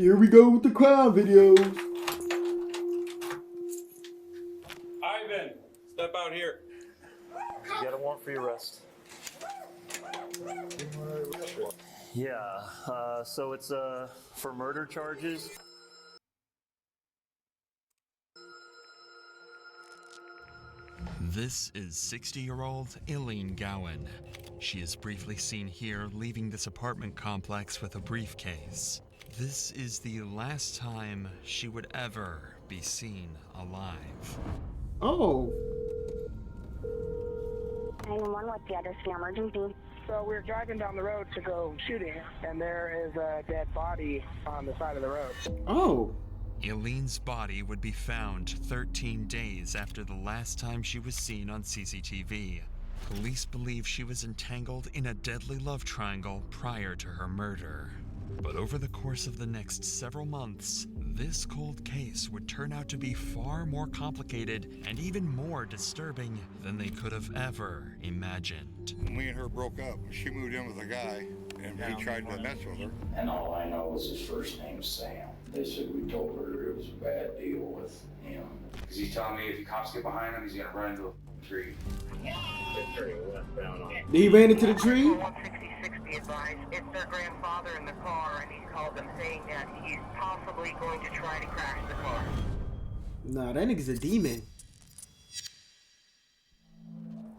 Here we go with the crime videos. Ivan, step out here. You got a warrant for your arrest. Yeah, so it's for murder charges. This is 60-year-old Eileen Gowan. She is briefly seen here leaving this apartment complex with a briefcase. This is the last time she would ever be seen alive. Oh. 911, what's the address for your emergency? So we were driving down the road to go shooting, and there is a dead body on the side of the road. Oh. Eileen's body would be found 13 days after the last time she was seen on CCTV. Police believe she was entangled in a deadly love triangle prior to her murder. But over the course of the next several months, this cold case would turn out to be far more complicated and even more disturbing than they could have ever imagined. Me and her broke up. She moved in with a guy, and he tried to mess with her. And all I know is his first name's Sam. They said we told her it was a bad deal with him. Because he's telling me if the cops get behind him, he's gonna run into a tree. He ran into the tree? 166, be advised. It's their grandfather in the car, and he called them saying that he's possibly going to try to crash the car. Nah, that nigga's a demon.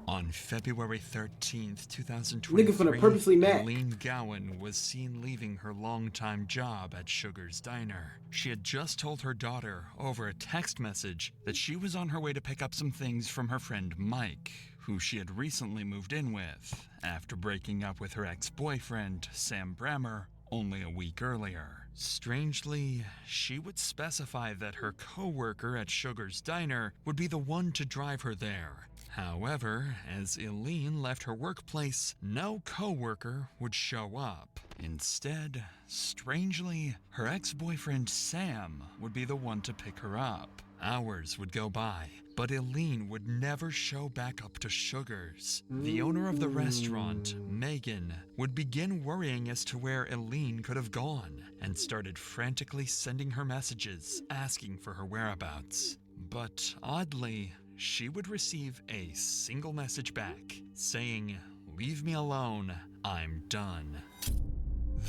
On February 13th, 2023, Nigga finna purposely mad. Eileen Gowan was seen leaving her longtime job at Sugar's Diner. She had just told her daughter over a text message that she was on her way to pick up some things from her friend Mike, who she had recently moved in with after breaking up with her ex-boyfriend, Sam Brammer, only a week earlier. Strangely, she would specify that her co-worker at Sugar's Diner would be the one to drive her there. However, as Eileen left her workplace, no co-worker would show up. Instead, strangely, her ex-boyfriend Sam would be the one to pick her up. Hours would go by, but Eileen would never show back up to Sugar's. The owner of the restaurant, Megan, would begin worrying as to where Eileen could have gone and started frantically sending her messages asking for her whereabouts. But oddly, she would receive a single message back saying, "Leave me alone, I'm done."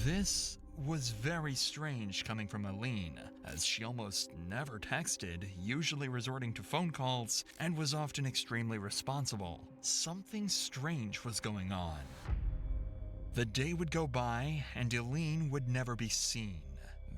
This was very strange coming from Eileen, as she almost never texted, usually resorting to phone calls, and was often extremely responsible. Something strange was going on. The day would go by, and Eileen would never be seen.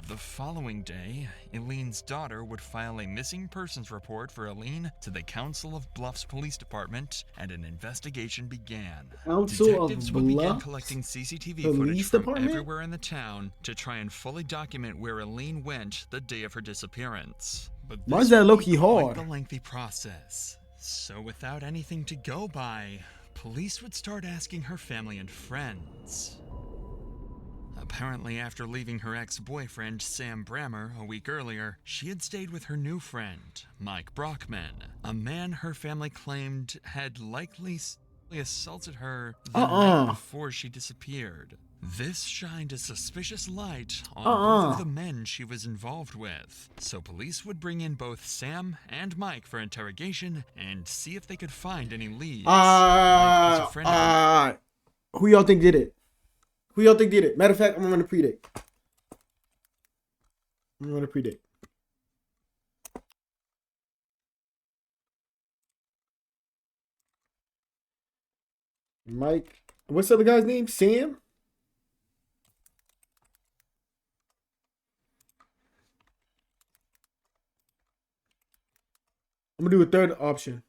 The following day, Eileen's daughter would file a missing persons report for Eileen to the Council of Bluffs Police Department, and an investigation began. Council Detectives of would begin Bluffs collecting CCTV Police footage from Department? everywhere in the town to try and fully document where Eileen went the day of her disappearance. But Why is this that would be low-key hard? quite the lengthy process. So without anything to go by, police would start asking her family and friends. Apparently, after leaving her ex-boyfriend, Sam Brammer, a week earlier, she had stayed with her new friend, Mike Brockman, a man her family claimed had likely assaulted her the night before she disappeared. This shined a suspicious light on both of the men she was involved with, so police would bring in both Sam and Mike for interrogation and see if they could find any leads. Mike was a friend of Who y'all think did it? Who y'all think did it? Matter of fact, I'm gonna run a predict. Mike. What's the other guy's name? Sam? I'm gonna do a third option.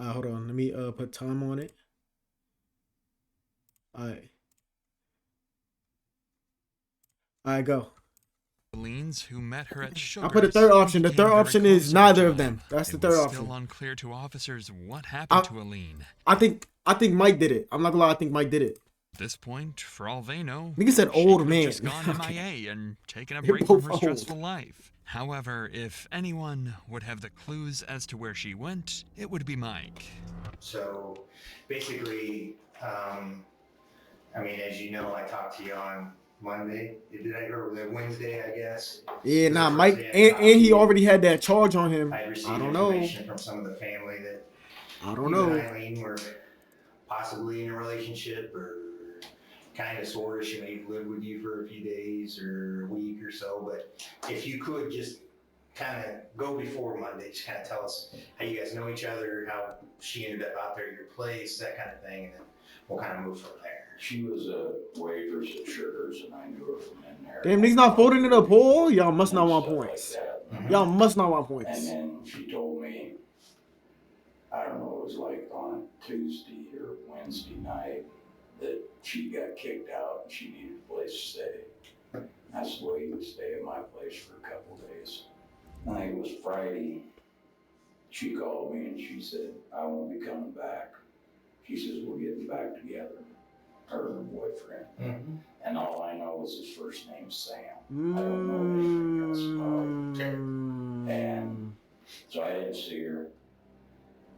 Hold on. Let me put time on it. Alright, go. Eileen's who met her at Sugar's. I put a third option. The became third very option close is to neither each of them. other. That's the It third was option. Still unclear to officers what happened to Eileen. I think Mike did it. I'm not gonna lie, I think Mike did it. At this point, for all they know, Nigga said she old could've man. just gone MIA and taken a They're break from both her old. stressful life. However, if anyone would have the clues as to where she went, it would be Mike. So basically, I mean, as you know, I talked to you on Monday. Did I go Wednesday, I guess? Yeah, nah, The Mike, first day I talked and to he you, already had that charge on him. I received I don't know. information from some of the family that I don't you know. and Eileen were possibly in a relationship, or kind of sort of. She may have lived with you for a few days or a week or so. But if you could just kind of go before Monday, just kind of tell us how you guys know each other, how she ended up out there at your place, that kind of thing, and then we'll kind of move from there. She was a waitress at Sugars, and I knew her from in there. Damn, niggas not folding it up, Paul. Y'all must not want Stuff like points. that. Y'all must not want And points. then she told me, I don't know, it was like on a Tuesday or Wednesday night, that she got kicked out and she needed a place to stay. That's the way you would stay at my place for a couple days. I think it was Friday. She called me and she said, I won't be coming back. She says, we're getting back together, her and her boyfriend. And all I know is his first name's Sam. I don't know anything else about her. And so I didn't see her.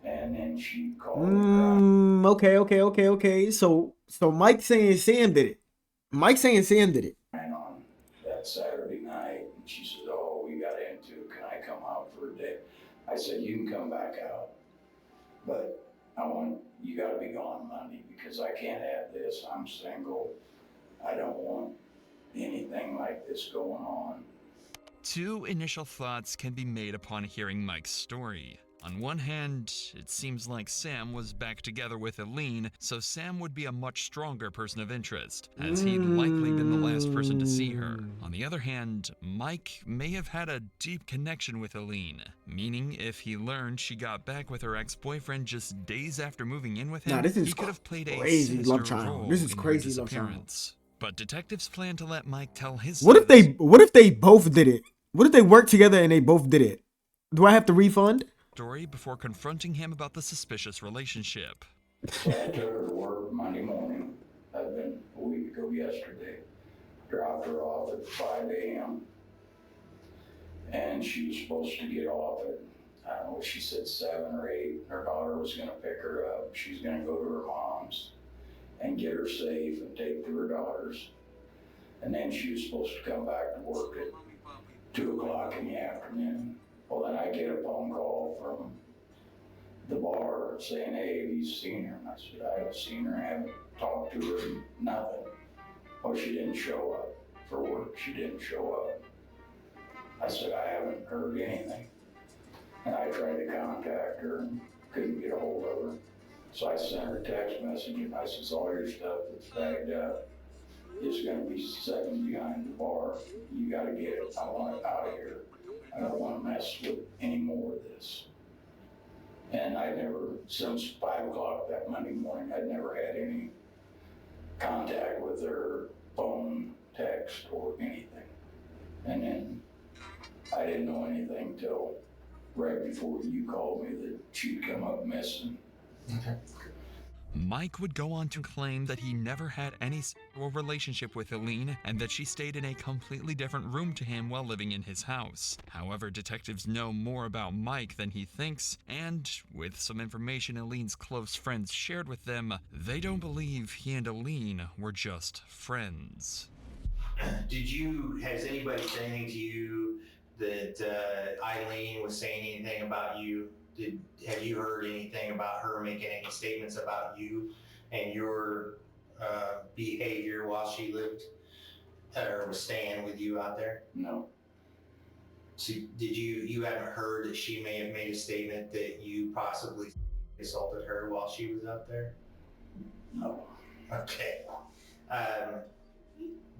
And then she called me. Okay. So Mike saying Sam did it. Mike saying Sam did it. On that Saturday night, and she said, oh, we got into it. Can I come out for a day? I said, you can come back out, but you got to be gone Monday because I can't have this. I'm single. I don't want anything like this going on. Two initial thoughts can be made upon hearing Mike's story. On one hand, it seems like Sam was back together with Eileen, so Sam would be a much stronger person of interest, as he'd likely been the last person to see her. On the other hand, Mike may have had a deep connection with Eileen, meaning if he learned she got back with her ex-boyfriend just days after moving in with him, Nah, this is he could have played a crazy sinister love triangle. role This is in her crazy love triangle. disappearance. But detectives plan to let Mike tell his What if side of they both did it? What if they worked together and they both did it? Do I have to refund? story before confronting him about the suspicious relationship. So I took her to work Monday morning. That'd been a week ago yesterday. Dropped her off at 5 a.m. And she was supposed to get off at, I don't know, she said 7 or 8. Her daughter was going to pick her up. She's going to go to her mom's and get her safe and take to her daughter's. And then she was supposed to come back to work at 2 o'clock in the afternoon. Well, then I get a phone call from the bar saying, hey, have you seen her? And I said, I haven't seen her, I haven't talked to her, nothing. Oh, she didn't show up for work. She didn't show up. I said, I haven't heard anything. And I tried to contact her and couldn't get a hold of her. So I sent her a text message and I said, all your stuff that's bagged up is going to be sitting behind the bar. You got to get it. I want it out of here. I don't want to mess with any more of this. And I never, since 5 o'clock that Monday morning, I'd never had any contact with her, phone, text, or anything. And then I didn't know anything till right before you called me that she'd come up missing. Okay. Mike would go on to claim that he never had any sexual relationship with Eileen and that she stayed in a completely different room to him while living in his house. However, detectives know more about Mike than he thinks, and with some information Eileen's close friends shared with them, they don't believe he and Eileen were just friends. Has anybody said anything to you that Eileen was saying anything about you? Have you heard anything about her making any statements about you and your behavior while she lived or was staying with you out there? No. So you haven't heard that she may have made a statement that you possibly assaulted her while she was out there? No. Okay.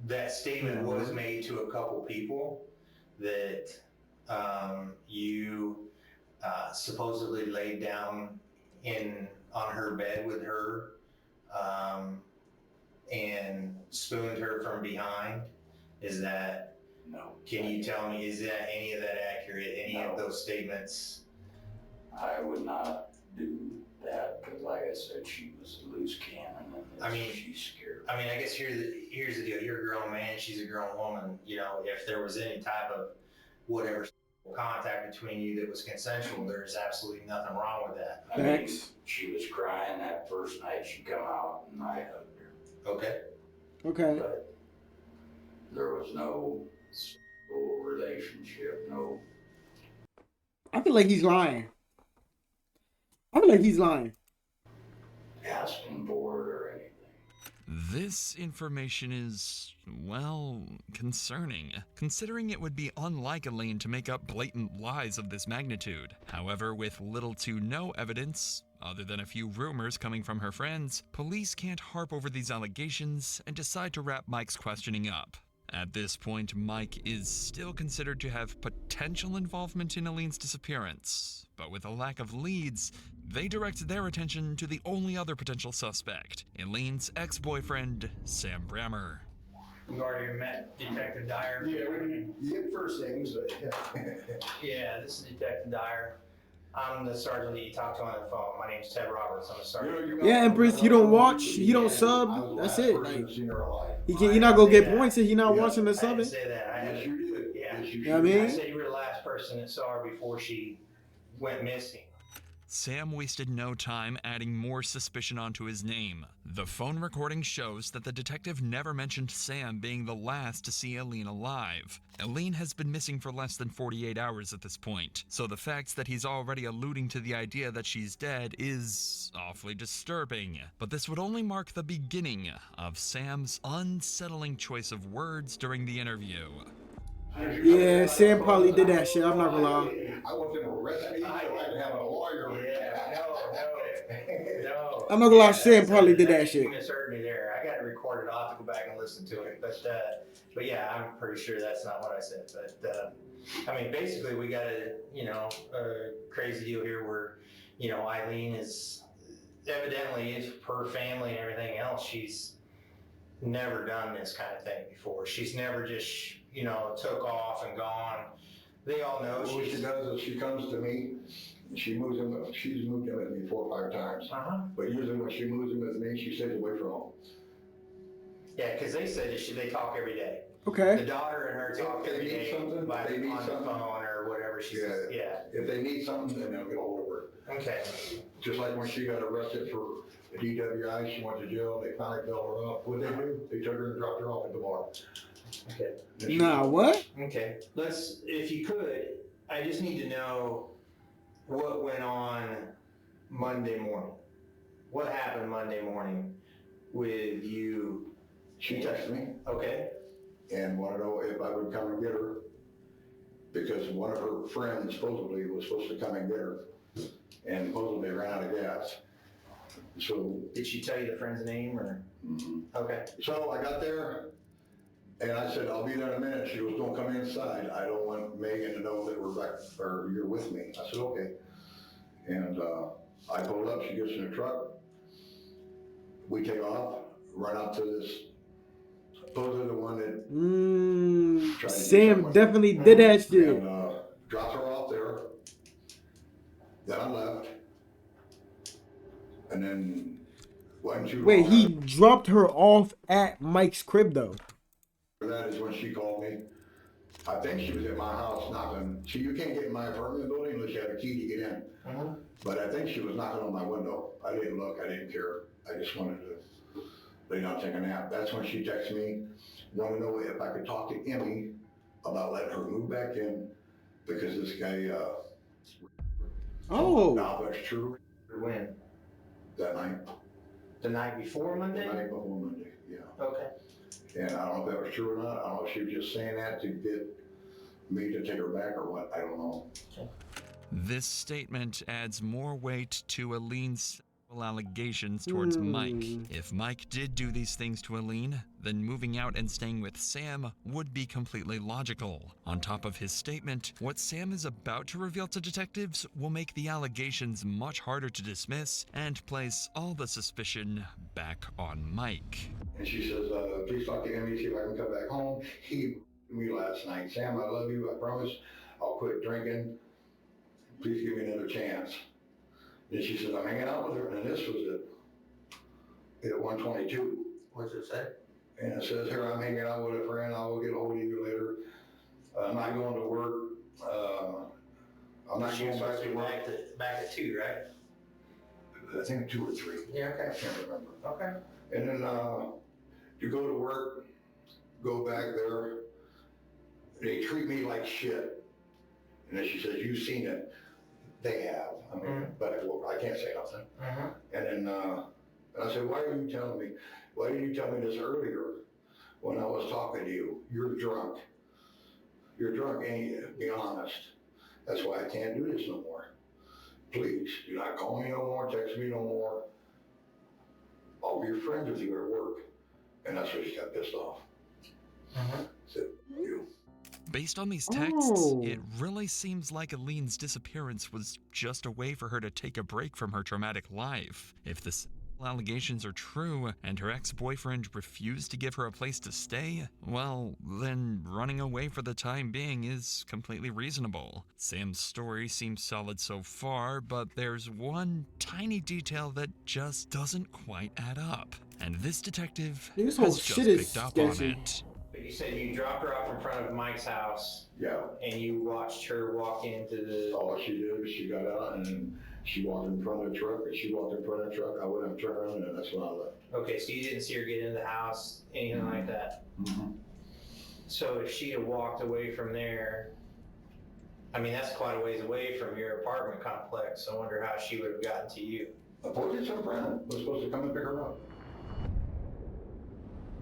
That statement was made to a couple people that you supposedly laid down on her bed with her and spooned her from behind. Is that? No. Can you tell me, is that any of that accurate? Any No. of those statements? I would not do that because, like I said, she was a loose cannon and she's scared I mean, I guess here's the deal. You're a grown man, she's a grown woman. You know, if there was any type of whatever contact between you that was consensual, there's absolutely nothing wrong with that. I mean, Facts. she was crying that first night she come out and I hugged her. Okay. Okay. But there was no sexual relationship, no. I feel like he's lying. I feel like he's lying. Asking for it or anything. This information is, well, concerning, considering it would be unlike Elaine to make up blatant lies of this magnitude. However, with little to no evidence, other than a few rumors coming from her friends, police can't harp over these allegations and decide to wrap Mike's questioning up. At this point, Mike is still considered to have potential involvement in Elaine's disappearance, but with a lack of leads, they direct their attention to the only other potential suspect, Elaine's ex-boyfriend, Sam Brammer. You already met Detective Dyer? Yeah, you get first names, but Yeah, this is Detective Dyer. I'm the sergeant that you talked to on the phone. My name's Ted Roberts. I'm a sergeant. Yeah, Empress, you don't watch, you don't sub, that's it. Like, you're not gonna get points if you're not watching the I didn't subbing. say that. yes, you did. Yeah. Yes, you You know what I did. mean? I said you were the last person that saw her before she went missing. Sam wasted no time adding more suspicion onto his name. The phone recording shows that the detective never mentioned Sam being the last to see Elaine alive. Elaine has been missing for less than 48 hours at this point, so the fact that he's already alluding to the idea that she's dead is awfully disturbing. But this would only mark the beginning of Sam's unsettling choice of words during the interview. Yeah, Sam probably did that shit, I'm not gonna lie. I want them to arrest me so I can have a lawyer. No. I'm not gonna lie, Sam probably did that shit. You misheard me there. I got it recorded. I'll have to go back and listen to it. But yeah, I'm pretty sure that's not what I said. But I mean, basically, we got a crazy deal here where, Eileen is evidently, her family and everything else, she's never done this kind of thing before. She's never just, took off and gone. They all know What she does is she comes to me, and she's moved in with me 4 or 5 times. But usually when she moves in with me, she stays away from home. Yeah, because they said that they talk every day. Okay. The daughter and her talk If they every need day something, on the something. phone or whatever she says. Yeah. If they need something, then they'll get hold of her. Okay. Just like when she got arrested for a DWI, she went to jail, they finally bailed her up. What'd they do? They took her and dropped her off at the bar. Okay. Nah, what? Okay. If you could, I just need to know what went on Monday morning. What happened Monday morning with you? She texted me Okay. and wanted to know if I would come and get her because one of her friends supposedly was supposed to come and get her and supposedly ran out of gas. So, Did she tell you the friend's name or? Okay. so I got there and I said, I'll be there in a minute. She goes, don't come inside. I don't want Megan to know that we're back or you're with me. I said, okay. And I pulled up, she gets in the truck. We take off, run out to this, supposedly the one that tried to do Sam something. definitely did that shit. And dropped her off there. Then I left. And then wasn't too Wait, long he dropped her off at Mike's crib though. after that is when she called me. I think she was at my house knocking. You can't get in my apartment building unless you have a key to get in. But I think she was knocking on my window. I didn't look, I didn't care. I just wanted to lay down and take a nap. That's when she texted me, wanted to know if I could talk to Emmy about letting her move back in because this guy, Oh. now that's true. When? That night. The night before Monday? The night before Monday, yeah. Okay. And I don't know if that was true or not. I don't know if she was just saying that to get me to take her back or what. I don't know. This statement adds more weight to Eileen's allegations towards Mike. If Mike did do these things to Eileen, then moving out and staying with Sam would be completely logical. On top of his statement, what Sam is about to reveal to detectives will make the allegations much harder to dismiss and place all the suspicion back on Mike. And she says, please talk to Emmy, see if I can come back home. He me last night. Sam, I love you. I promise I'll quit drinking. Please give me another chance. Then she says, I'm hanging out with her. And this was at 122. What's it say? And it says here, I'm hanging out with a friend, I will get a hold of you later. I'm not going to work, I'm not She was going back supposed to to be work. back at 2, right? I think 2 or 3. Yeah, okay. I can't remember. Okay. And then, to go to work, go back there, they treat me like shit. And then she says, you've seen it. They have, I mean, but I can't say nothing. And then, and I said, why didn't you tell me this earlier when I was talking to you? You're drunk. You're drunk, ain't you? Be honest. That's why I can't do this no more. Please, do not call me no more, text me no more. I'll be friends with you at work. And that's where she got pissed off. Said, you. Based on these texts, it really seems like Eileen's disappearance was just a way for her to take a break from her traumatic life. If the allegations are true and her ex-boyfriend refused to give her a place to stay, well, then running away for the time being is completely reasonable. Sam's story seems solid so far, but there's one tiny detail that just doesn't quite add up. And this detective This whole has just shit is picked up sketchy. on it. But you said you dropped her off in front of Mike's house. Yeah. And you watched her walk into the... All she did was she got out and then she walked in front of the truck, and she walked in front of the truck. I went and turned around, and that's when I left. Okay, so you didn't see her get into the house, anything like that? So if she had walked away from there, I mean, that's quite a ways away from your apartment complex. I wonder how she would have gotten to you. I told you some friend was supposed to come and pick her up.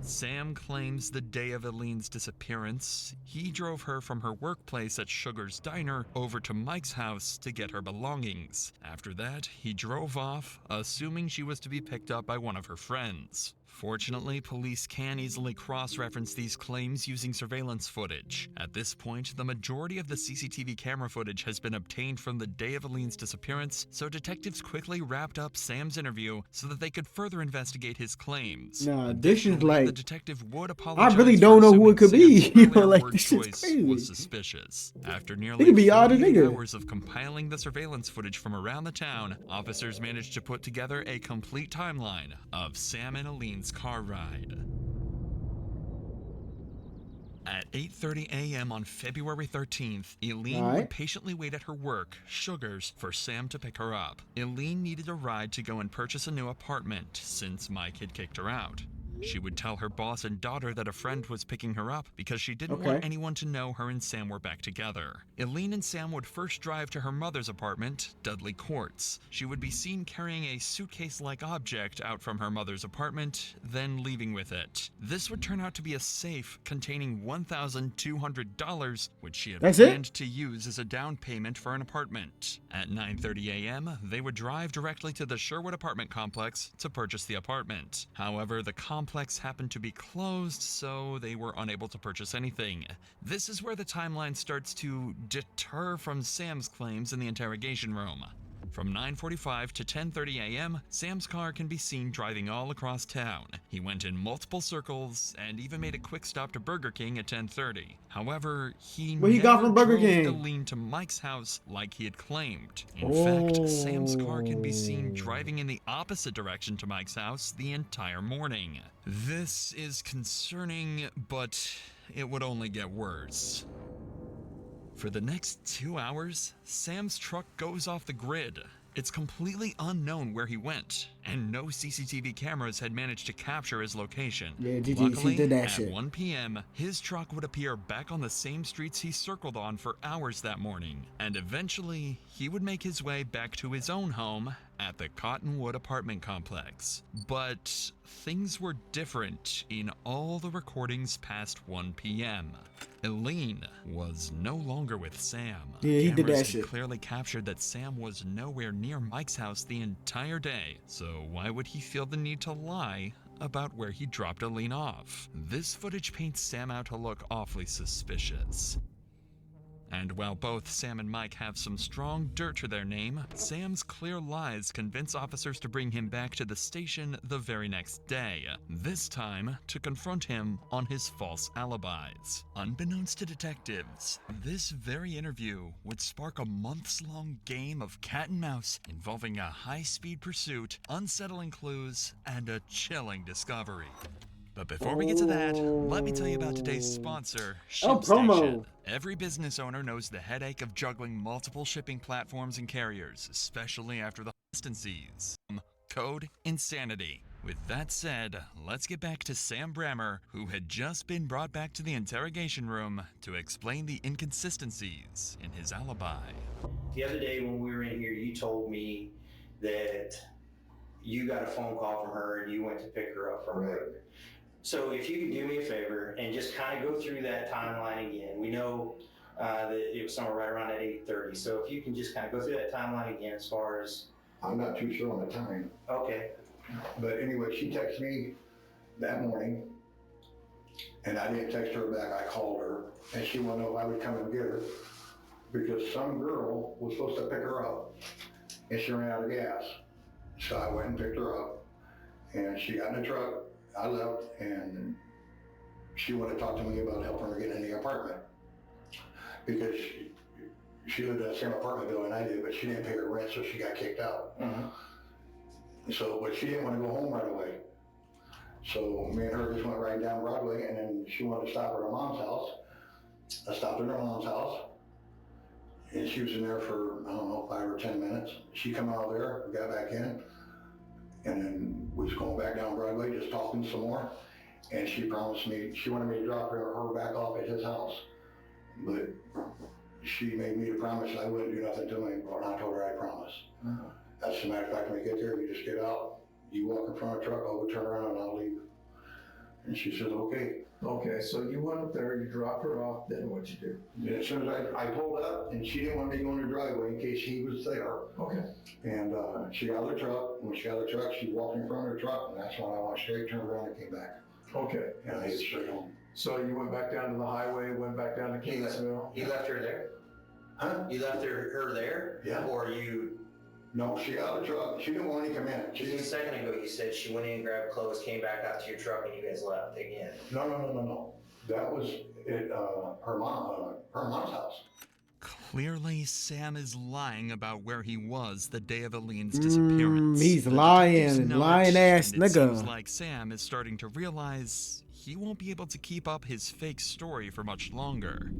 Sam claims the day of Eileen's disappearance, he drove her from her workplace at Sugar's Diner over to Mike's house to get her belongings. After that, he drove off, assuming she was to be picked up by one of her friends. Fortunately, police can easily cross-reference these claims using surveillance footage. At this point, the majority of the CCTV camera footage has been obtained from the day of Eileen's disappearance, so detectives quickly wrapped up Sam's interview so that they could further investigate his claims. Nah, this is The like, detective would apologize I really for don't know who it could assuming be. Sam's You know, earlier like word this is choice crazy. was suspicious. After He nearly could be all the 48 nigga. hours of compiling the surveillance footage from around the town, officers managed to put together a complete timeline of Sam and Eileen's car ride. At 8:30 a.m. on February 13th, Eileen Alright. would patiently wait at her work, Sugar's, for Sam to pick her up. Eileen needed a ride to go and purchase a new apartment, since Mike had kicked her out. She would tell her boss and daughter that a friend was picking her up because she didn't want Okay. anyone to know her and Sam were back together. Eileen and Sam would first drive to her mother's apartment, Dudley Courts. She would be seen carrying a suitcase-like object out from her mother's apartment, then leaving with it. This would turn out to be a safe containing $1,200, which she had That's it? planned to use as a down payment for an apartment. At 9:30 a.m., they would drive directly to the Sherwood apartment complex to purchase the apartment. However, the complex happened to be closed, so they were unable to purchase anything. This is where the timeline starts to deter from Sam's claims in the interrogation room. From 9:45 to 10:30 a.m., Sam's car can be seen driving all across town. He went in multiple circles and even made a quick stop to Burger King at 10:30. However, he What he got never from Burger drove King? Eileen to Mike's house like he had claimed. In fact, Sam's car can be seen driving in the opposite direction to Mike's house the entire morning. This is concerning, but it would only get worse. For the next 2 hours, Sam's truck goes off the grid. It's completely unknown where he went, and no CCTV cameras had managed to capture his location. Yeah, GG, Luckily, she did that at shit. 1 p.m., his truck would appear back on the same streets he circled on for hours that morning, and eventually, he would make his way back to his own home at the Cottonwood apartment complex. But things were different in all the recordings past 1 p.m. Eileen was no longer with Sam. Yeah, he did Cameras that had shit. clearly captured that Sam was nowhere near Mike's house the entire day, so why would he feel the need to lie about where he dropped Eileen off? This footage paints Sam out to look awfully suspicious. And while both Sam and Mike have some strong dirt to their name, Sam's clear lies convince officers to bring him back to the station the very next day, this time to confront him on his false alibis. Unbeknownst to detectives, this very interview would spark a months-long game of cat and mouse involving a high-speed pursuit, unsettling clues, and a chilling discovery. But before we get to that, let me tell you about today's sponsor, ShipStation. Every business owner knows the headache of juggling multiple shipping platforms and carriers, especially after the consistencies. Code Insanity. With that said, let's get back to Sam Brammer, who had just been brought back to the interrogation room to explain the inconsistencies in his alibi. The other day when we were in here, you told me that you got a phone call from her and you went to pick her up from her. So if you could do me a favor and just kind of go through that timeline again. We know that it was somewhere right around at 8:30. So if you can just kind of go through that timeline again as far as... I'm not too sure on the time. Okay. But anyway, she texted me that morning, and I didn't text her back. I called her, and she wanted to know if I would come and get her, because some girl was supposed to pick her up, and she ran out of gas. So I went and picked her up, and she got in the truck. I left, and she wanted to talk to me about helping her get in the apartment, because she lived in the same apartment building I did, but she didn't pay her rent, so she got kicked out. So, but she didn't want to go home right away. So me and her just went right down Broadway, and then she wanted to stop at her mom's house. I stopped at her mom's house, and she was in there for, I don't know, 5 or 10 minutes. She come out of there, we got back in, and then we was going back down Broadway, just talking some more. And she promised me, she wanted me to drop her back off at his house. But she made me to promise I wouldn't do nothing to him, and I told her I promised. As a matter of fact, when we get there, we just get out, you walk in front of the truck, I'll go turn around and I'll leave. And she says, okay. Okay, so you went up there, you dropped her off, then what'd you do? And as soon as I pulled up, and she didn't want me to go in the driveway in case he was there. Okay. And she got out of the truck, when she got out of the truck, she walked in front of the truck, and that's when I went straight, turned around and came back. Okay. And I hit straight home. So you went back down to the highway, went back down to Kingsville? You left her there? Huh? You left her there? Yeah. Or you... No, she got out of the truck. She didn't want me to come in. Just a second ago, you said she went in, grabbed clothes, came back out to your truck, and you guys left again. No. That was at her mom's house. Clearly, Sam is lying about where he was the day of Eileen's disappearance. He's The lying, detectives know lying it, ass and it seems nigga. like Sam is starting to realize he won't be able to keep up his fake story for much longer.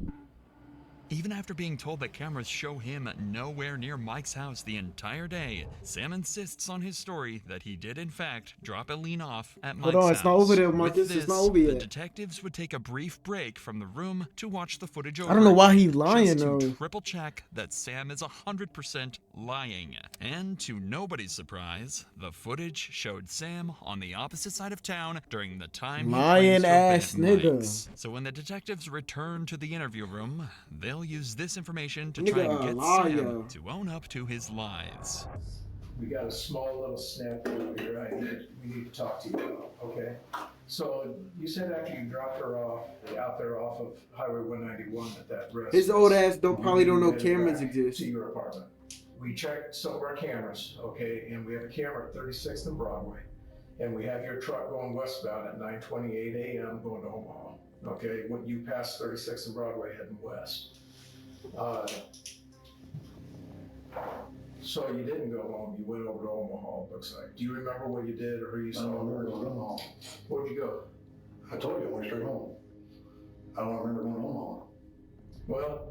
Even after being told that cameras show him nowhere near Mike's house the entire day, Sam insists on his story that he did in fact drop Eileen off at Mike's Hold on, house. it's not over there, With Marcus. this, It's not over the yet. detectives would take a brief break from the room to watch the footage over I don't know why again, he's lying, just to though. triple check that Sam is 100% lying. And to nobody's surprise, the footage showed Sam on the opposite side of town during the time he Lying claims to have ass been at nigga. Mike's. So when the detectives return to the interview room, they'll use this information to Nigga, try and a get liar. Sam to own up to his lies. We got a small little snafu here we need to talk to you about, okay? So you said after you dropped her off, out there off of Highway 191 at that residence. His old ass probably don't know you headed cameras back exist. To your apartment. We checked some of our cameras, okay, and we have a camera at 36th and Broadway. And we have your truck going westbound at 9:28 a.m. going to Omaha, okay? When you pass 36th and Broadway heading west. So you didn't go home, you went over to Omaha, it looks like. Do you remember what you did or who you I saw? don't remember going home. Where'd you go? I told you I went straight home. I don't remember going home. Well,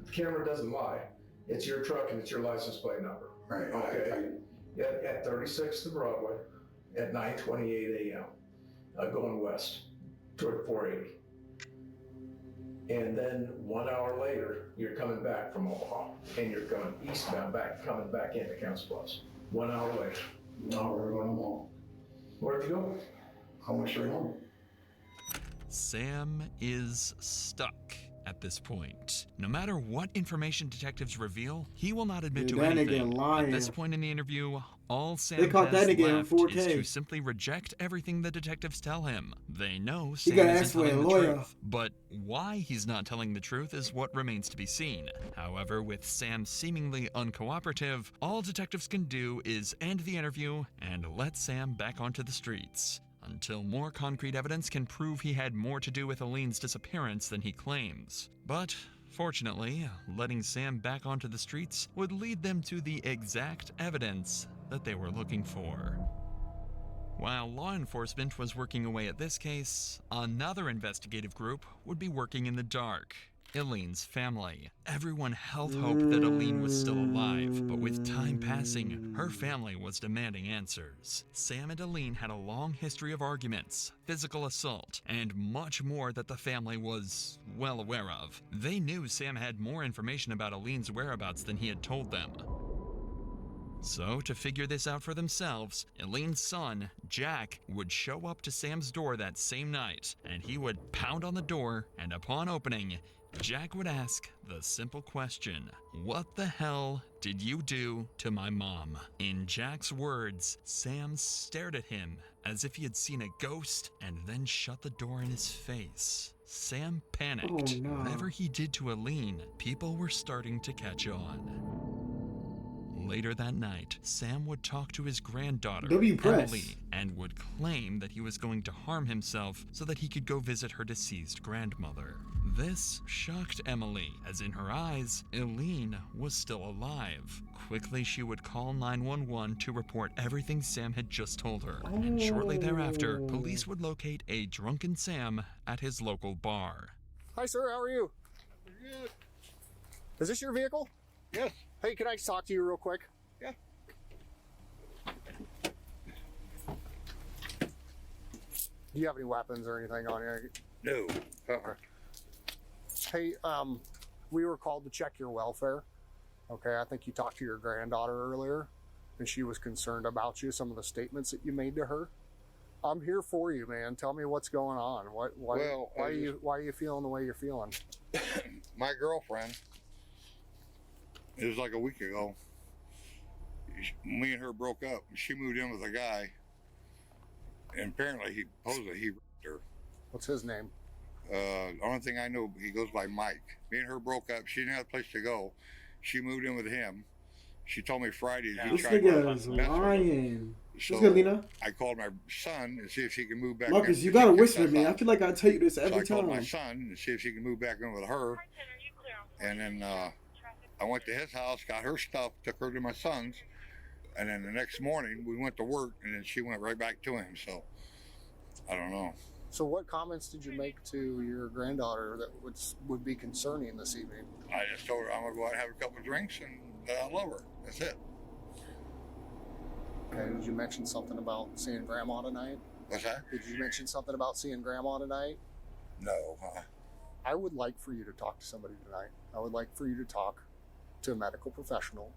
the camera doesn't lie. It's your truck and it's your license plate number. Right. Okay. At 36th to Broadway at 9:28 a.m. Going west toward 480. And then 1 hour later, you're coming back from Omaha and you're going eastbound coming back into Council Bluffs. 1 hour later. No, we're going home. Where'd you go? I went straight home. Sam is stuck at this point. No matter what information detectives reveal, he will not admit Dude, to that nigga anything. lying. At this point in the interview, All Sam caught has that nigga in left 4K. is to simply reject everything the detectives tell him. They know He Sam gotta isn't ask for a telling the lawyer. truth, but why he's not telling the truth is what remains to be seen. However, with Sam seemingly uncooperative, all detectives can do is end the interview and let Sam back onto the streets, until more concrete evidence can prove he had more to do with Aline's disappearance than he claims. But fortunately, letting Sam back onto the streets would lead them to the exact evidence that they were looking for. While law enforcement was working away at this case, another investigative group would be working in the dark. Aline's family. Everyone held hope that Aline was still alive, but with time passing, her family was demanding answers. Sam and Aline had a long history of arguments, physical assault, and much more that the family was well aware of. They knew Sam had more information about Aline's whereabouts than he had told them. So, to figure this out for themselves, Aline's son, Jack, would show up to Sam's door that same night, and he would pound on the door, and upon opening, Jack would ask the simple question, "What the hell did you do to my mom?" In Jack's words, Sam stared at him as if he had seen a ghost and then shut the door in his face. Sam panicked. Oh, no. Whatever he did to Aline, people were starting to catch on. Later that night, Sam would talk to his granddaughter, W-Press. Emily, and would claim that he was going to harm himself so that he could go visit her deceased grandmother. This shocked Emily, as in her eyes, Aline was still alive. Quickly, she would call 911 to report everything Sam had just told her, and shortly thereafter, police would locate a drunken Sam at his local bar. Hi, sir. How are you? Good. Is this your vehicle? Yes. Hey, can I talk to you real quick? Yeah. Do you have any weapons or anything on you? No. Hey, we were called to check your welfare. Okay, I think you talked to your granddaughter earlier, and she was concerned about you, some of the statements that you made to her. I'm here for you, man. Tell me what's going on. Why are you feeling the way you're feeling? My girlfriend, it was like a week ago, me and her broke up. She moved in with a guy, and apparently he raped her. What's his name? The only thing I know, he goes by Mike. Me and her broke up. She didn't have a place to go. She moved in with him. She told me Friday he This tried nigga to is mess with her. lying. So What's good, Lena? I called my son and see if she can move back. Marcus, in. you gotta She whisper kicked me. us I out. feel like I tell you this So every I called my time. son and see if she can move back in with her. And then I went to his house, got her stuff, took her to my son's, and then the next morning we went to work, and then she went right back to him. So I don't know. So what comments did you make to your granddaughter that would be concerning this evening? I just told her I'm gonna go out and have a couple of drinks, and that I love her. That's it. Okay, did you mention something about seeing Grandma tonight? What's that? Did you mention something about seeing Grandma tonight? No. I would like for you to talk to somebody tonight. I would like for you to talk to a medical professional.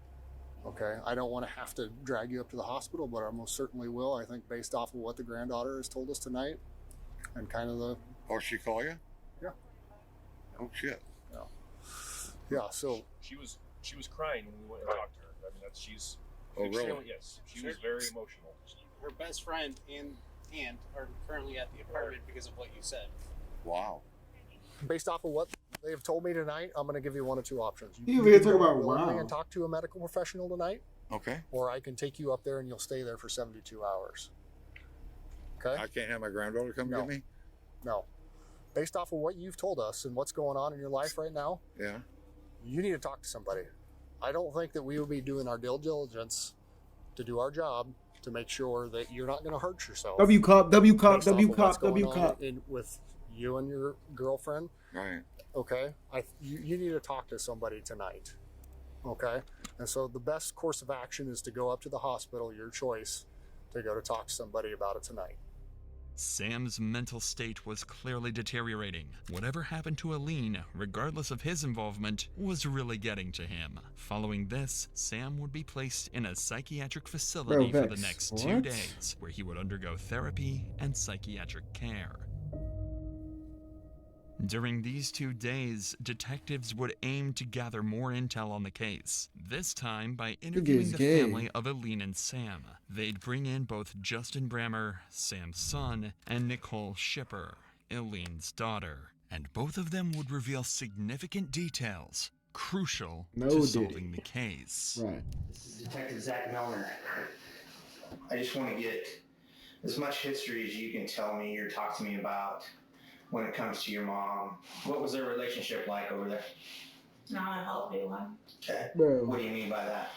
Okay, I don't want to have to drag you up to the hospital, but I most certainly will. I think based off of what the granddaughter has told us tonight, and kind of the. Oh, she call you? Yeah. Oh shit. Yeah. Yeah. So she was crying when we went and talked to her. I mean, she's. Oh, really? Extremely, yes. She was very emotional. Her best friend and aunt are currently at the apartment because of what you said. Wow. Based off of what they have told me tonight, I'm going to give you one of two options. You over here can talking go about willingly wow. and talk to a medical professional tonight, Okay. or I can take you up there and you'll stay there for 72 hours. Okay? I can't have my granddaughter come get me? No. Based off of what you've told us and what's going on in your life right now, Yeah. you need to talk to somebody. I don't think that we will be doing our due diligence to do our job to make sure that you're not going to hurt yourself. W cop, W cop, based off W of what's cop, W going on cop. with you and your girlfriend. Right. Okay, you need to talk to somebody tonight. Okay, and so the best course of action is to go up to the hospital, your choice, to go to talk to somebody about it tonight. Sam's mental state was clearly deteriorating. Whatever happened to Aline, regardless of his involvement, was really getting to him. Following this, Sam would be placed in a psychiatric facility for the Vex, next 2 what? days, where he would undergo therapy and psychiatric care. During these 2 days, detectives would aim to gather more intel on the case, this time by interviewing the family of Eileen and Sam. They'd bring in both Justin Brammer, Sam's son, and Nicole Shipper, Eileen's daughter. And both of them would reveal significant details, crucial to solving the case. Right. This is Detective Zach Milner. I just want to get as much history as you can tell me or talk to me about when it comes to your mom. What was their relationship like over there? Not a healthy one. Okay. Bro. What do you mean by that?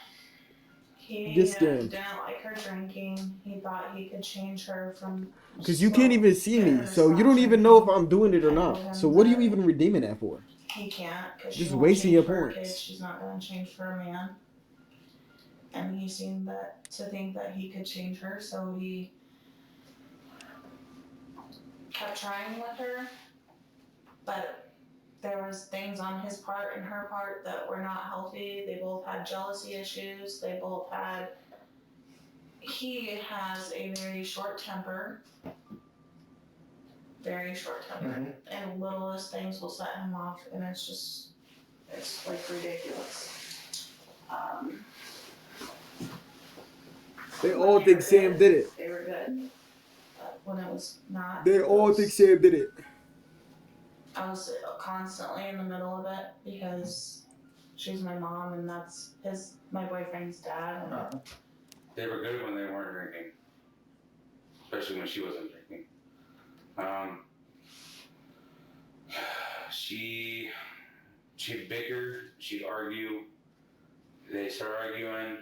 He This didn't guy. like her drinking. He thought he could change her from. Because you can't even see me, so you don't even know if I'm doing it or not. So what are you even redeeming that for? He can't because Just she won't wasting change your for her points. kids. She's not going to change for a man. And he seemed to think that he could change her, so he kept trying with her. But there was things on his part and her part that were not healthy. They both had jealousy issues. They both had. He has a very short temper. Very short temper. And littlest things will set him off, and it's like ridiculous. They all think Sam did it. They were good. But when it was not. They all think Sam did it. I was constantly in the middle of it because she's my mom and that's my boyfriend's dad. And They were good when they weren't drinking, especially when she wasn't drinking. She'd bicker, she'd argue. They start arguing.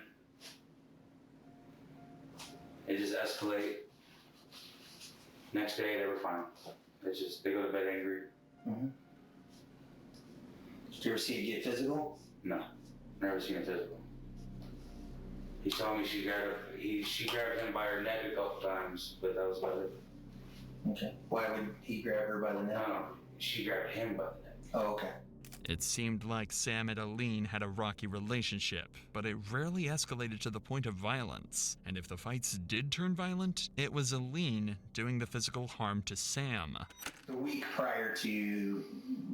It just escalate. Next day they were fine. They go to bed angry. Did you ever see it get physical? No, never seen it physical. He told me she grabbed him by her neck a couple times, but that was about it. Okay. Why would he grab her by the neck? No, she grabbed him by the neck. Oh, okay. It seemed like Sam and Eileen had a rocky relationship, but it rarely escalated to the point of violence. And if the fights did turn violent, it was Eileen doing the physical harm to Sam. The week prior to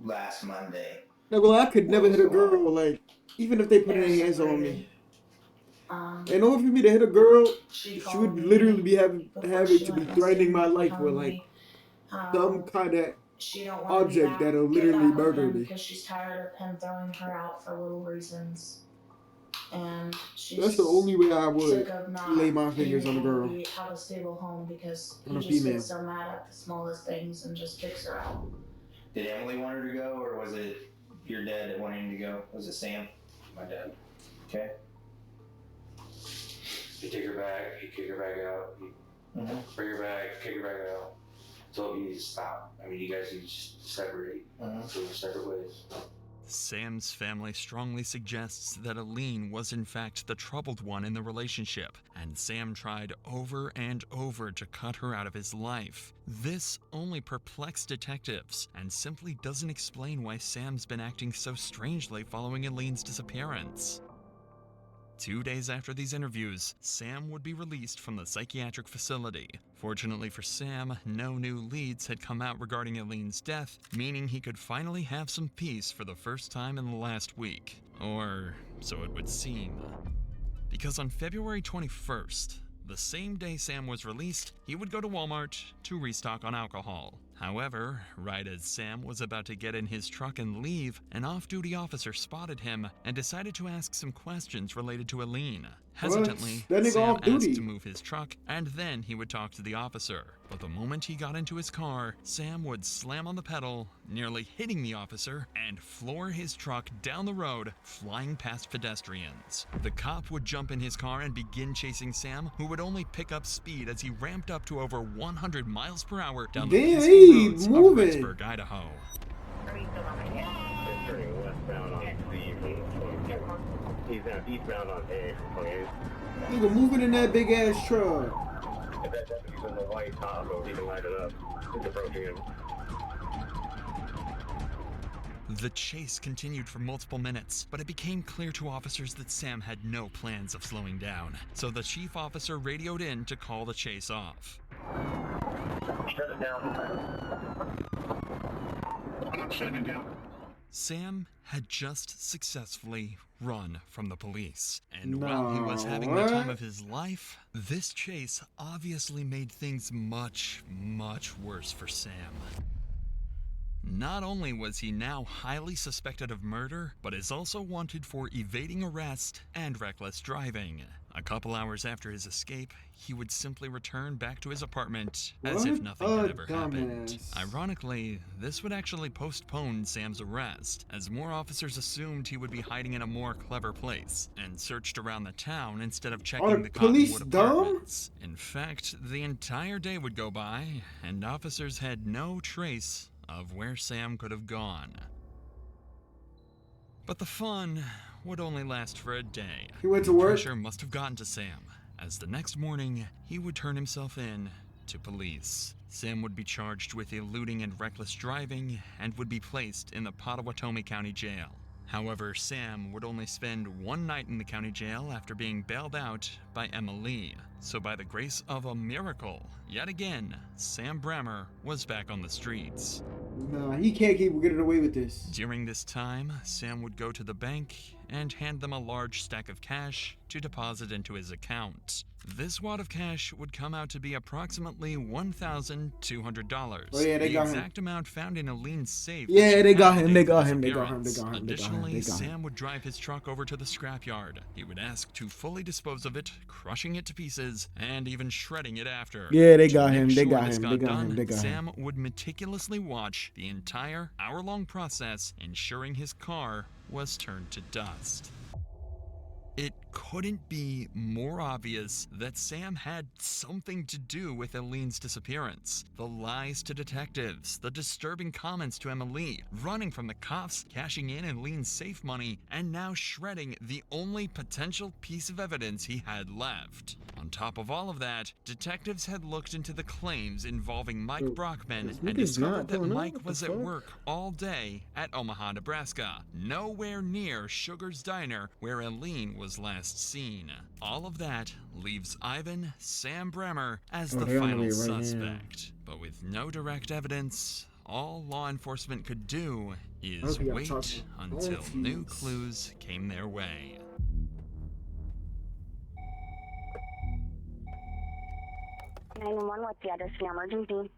last Monday. No, well, I could never hit a girl, like, even if they put their hands on me. In order for me to hit a girl, she would literally be having to be threatening my life with, like, some kind of she don't want object that'll literally murder me. because she's tired of him throwing her out for little reasons. And she's That's the only way I sick would of not lay my fingers on a being girl. able to have a stable home because he On a just female. gets so mad at the smallest things and just kicks her out. Did Emily want her to go, or was it your dad that wanted him to go? Was it Sam? My dad. Okay. He'd take her back, he'd kick her back out, he'd bring her back, kick her back out. Told me to stop. I mean, you guys need to just separate. Go separate ways. Sam's family strongly suggests that Eileen was in fact the troubled one in the relationship, and Sam tried over and over to cut her out of his life. This only perplexed detectives, and simply doesn't explain why Sam's been acting so strangely following Eileen's disappearance. 2 days after these interviews, Sam would be released from the psychiatric facility. Fortunately for Sam, no new leads had come out regarding Eileen's death, meaning he could finally have some peace for the first time in the last week. Or so it would seem. Because on February 21st, the same day Sam was released, he would go to Walmart to restock on alcohol. However, right as Sam was about to get in his truck and leave, an off-duty officer spotted him and decided to ask some questions related to Eileen. Hesitantly, That nigga Sam off-duty. asked to move his truck, and then he would talk to the officer. But the moment he got into his car, Sam would slam on the pedal, nearly hitting the officer, and floor his truck down the road, flying past pedestrians. The cop would jump in his car and begin chasing Sam, who would only pick up speed as he ramped up to over 100 miles per hour down the Damn, peaceful he roads moving. of Rexburg, Idaho. Turning westbound on the he's eastbound on A. Nigga moving in that big ass truck. If that deputy's in the white Tahoe, he can light it up. He's approaching him. The chase continued for multiple minutes, but it became clear to officers that Sam had no plans of slowing down. So the chief officer radioed in to call the chase off. Shut it down. I'm sitting down. Sam had just successfully run from the police, and while he was having the time of his life, this chase obviously made things much, much worse for Sam. Not only was he now highly suspected of murder, but is also wanted for evading arrest and reckless driving. A couple hours after his escape, he would simply return back to his apartment as if nothing had ever happened. Ironically, this would actually postpone Sam's arrest, as more officers assumed he would be hiding in a more clever place, and searched around the town instead of checking the Cottonwood apartments. In fact, the entire day would go by, and officers had no trace of where Sam could have gone. But the fun would only last for a day. He went to work. Pressure must have gotten to Sam, as the next morning he would turn himself in to police. Sam would be charged with eluding and reckless driving and would be placed in the Pottawatomie County Jail. However, Sam would only spend one night in the county jail after being bailed out by Emma Lee. So by the grace of a miracle, yet again, Sam Brammer was back on the streets. Nah, he can't keep getting away with this. During this time, Sam would go to the bank and hand them a large stack of cash to deposit into his account. This wad of cash would come out to be approximately $1,200. Oh yeah, they got him. The exact amount found in Eileen's safe. Yeah, they got him. Additionally, Sam would drive his truck over to the scrapyard. He would ask to fully dispose of it, crushing it to pieces, and even shredding it after. Yeah, they got him. Sam would meticulously watch the entire hour-long process, ensuring his car was turned to dust. It couldn't be more obvious that Sam had something to do with Eileen's disappearance. The lies to detectives, the disturbing comments to Emma Lee, running from the cops, cashing in Eileen's safe money, and now shredding the only potential piece of evidence he had left. On top of all of that, detectives had looked into the claims involving Mike Brockman and discovered that Mike was at work all day at Omaha, Nebraska, nowhere near Sugar's Diner where Eileen was last seen. All of that leaves Ivan Sam Brammer as the final suspect. But with no direct evidence, all law enforcement could do is wait until new clues came their way. What's the address for the emergency?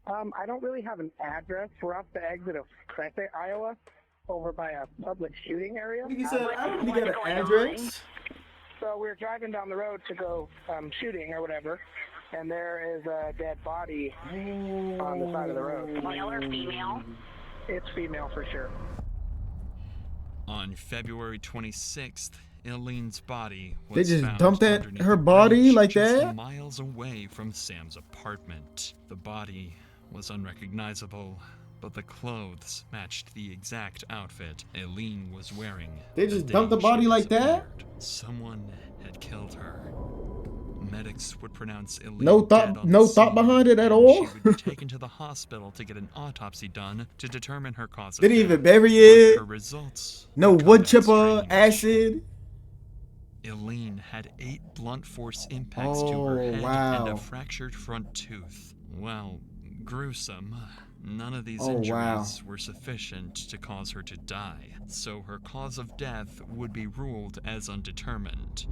I don't really have an address. We're off the exit of Crete, Iowa, over by a public shooting area. You said, I don't really got an address. So we were driving down the road to go shooting or whatever, and there is a dead body on the side of the road. Male or female? It's female for sure. On February 26th, Eileen's body was They just found dumped underneath her a body bridge like just that? miles away from Sam's apartment. The body was unrecognizable, but the clothes matched the exact outfit Eileen was wearing. They just dumped the body like that? Someone had killed her. Medics would pronounce Eileen No dead thought, on no the thought scene, behind it at and all. She would be taken to the hospital to get an autopsy done to determine her cause of Didn't death. even bury But it. her results No would come wood back chipper, strange. acid. Eileen had 8 blunt force impacts to her head and a fractured front tooth. Well, gruesome. None of these injuries were sufficient to cause her to die, so her cause of death would be ruled as undetermined.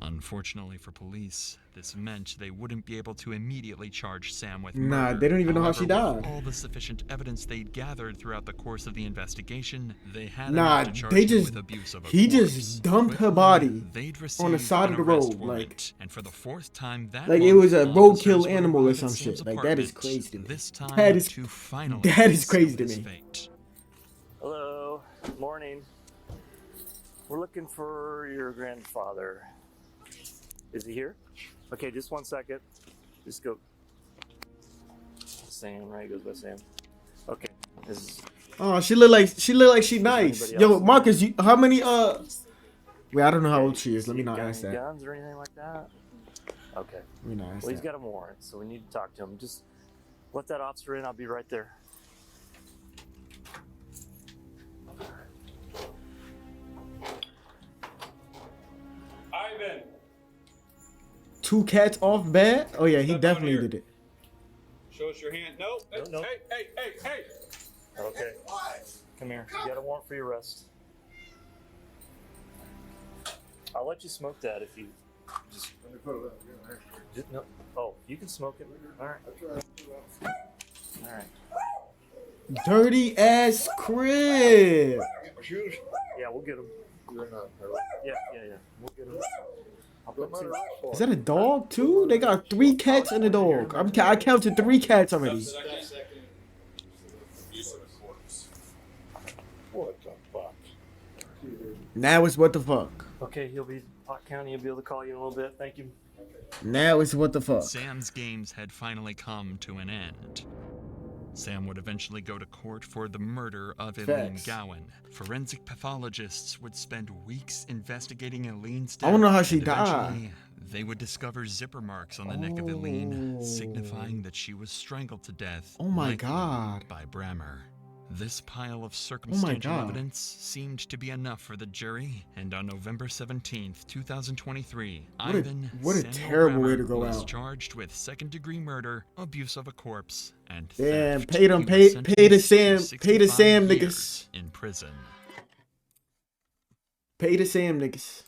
Unfortunately for police, this meant they wouldn't be able to immediately charge Sam with murder. Nah, they don't even know how she However, with died. all the sufficient evidence they'd gathered throughout the course of the investigation, they had Nah, enough to charge they him just with abuse of a he corpse. just dumped her body They'd on the received side of an the arrest road, warrant, like and for the 4th time that it month, was a officers roadkill would animal or arrive some at Sam's shit. Like that is apartment, crazy to me. This time That is to finally that is crazy to seal his me. fate. Hello, morning. We're looking for your grandfather. Is he here? Okay, just 1 second. Just go. Sam, right? Goes by Sam. Okay. Oh, she look like she nice. anybody Yo, else? Marcus, how many wait, I don't know how old she is. Let me not got ask any that. guns or anything like that? Okay. Let me not ask Well, he's that. got a warrant, so we need to talk to him. Just let that officer in. I'll be right there. Ivan! 2 cats off bed? Oh yeah, he definitely did it. Show us your hand. No. No. Hey. Okay. Come here. You got a warrant for your arrest. I'll let you smoke that if you just. No. Oh, you can smoke it. All right. All right. Dirty ass crib. Shoes? Yeah, we'll get them. Yeah. We'll get them. I'll put two. Is that a dog too? They got 3 cats and a dog. I counted 3 cats already. What the fuck? Now it's what the fuck. Okay, he'll be Pot County. He'll be able to call you in a little bit. Thank you. Now it's what the fuck. Sam's games had finally come to an end. Sam would eventually go to court for the murder of Eileen Facts. Gowan. Forensic pathologists would spend weeks investigating Eileen's death. I wanna know how she and died. eventually, they would discover zipper marks on the neck of Eileen, signifying that she was strangled to death. Oh my likely God. By Brammer. This pile of circumstantial God. evidence seemed to be enough for the jury, and on November 17th, 2023, What a Samuel terrible way Brammer to go was out. charged with second-degree murder, abuse of a corpse, and Damn, theft. pay them, He pay was the sentenced to Sam 65 niggas. years in prison. Pay the Sam niggas.